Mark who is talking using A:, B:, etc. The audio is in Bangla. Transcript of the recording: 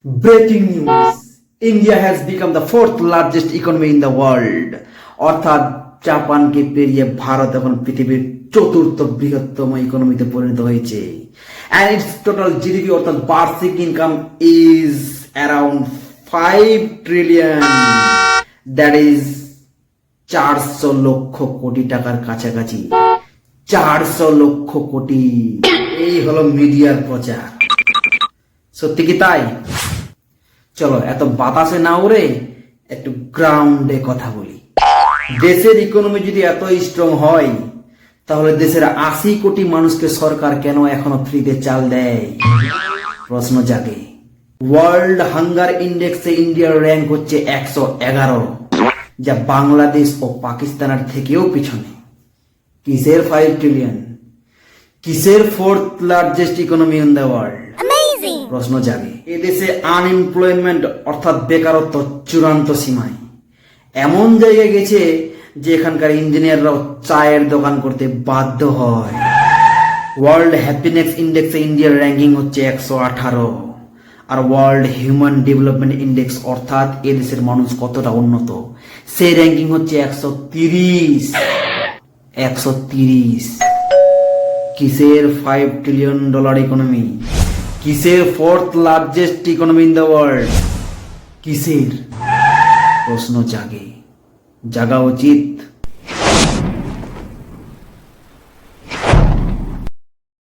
A: Breaking news. India has become the fourth largest economy in the world. অর্থাৎ জাপানকে পেরিয়ে ভারত এখন পৃথিবীর চতুর্থ বৃহত্তম ইকোনমিতে পরিণত হয়েছে। And its total GDP অর্থাৎ বার্ষিক income is around 5 trillion. That is 400 lakh crore টাকার কাছাকাছি। 400 লক্ষ কোটি। এই হলো মিডিয়ার প্রচার। সত্যি কি তাই? চলো এত বাতাসে না উড়ে একটু গ্রাউন্ডে কথা বলি। দেশের ইকোনমি যদি এত স্ট্রং হয় তাহলে দেশের 80 কোটি মানুষকে সরকার কেন এখনো ফ্রিতে চাল দেয়? প্রশ্ন জাগে। ওয়ার্ল্ড হাঙ্গার ইন্ডেক্সে ইন্ডিয়ার র্যাঙ্ক হচ্ছে 111, যা বাংলাদেশ ও পাকিস্তানের থেকেও পিছনে। কিসের 5 ট্রিলিয়ন? কিসের fourth largest economy in the world? প্রশ্ন জাগে। এদেশে আনএমপ্লয়মেন্ট অর্থাৎ বেকারত্ব চূড়ান্ত সীমায়, এমন জায়গায় গেছে যে এখানকার ইঞ্জিনিয়াররাও চায়ের দোকান করতে বাধ্য হয়। ওয়ার্ল্ড হ্যাপিনেস ইন্ডেক্সে ইন্ডিয়ার র্যাঙ্কিং হচ্ছে 118, আর ওয়ার্ল্ড হিউম্যান ডেভেলপমেন্ট ইন্ডেক্স অর্থাৎ এদেশের মানুষ কতটা উন্নত সেই র্যাঙ্কিং হচ্ছে 130। কিসের $5 ট্রিলিয়ন ইকোনমি? কিসের fourth largest economy in the world? কিসের? প্রশ্ন জাগে, জাগা উচিত।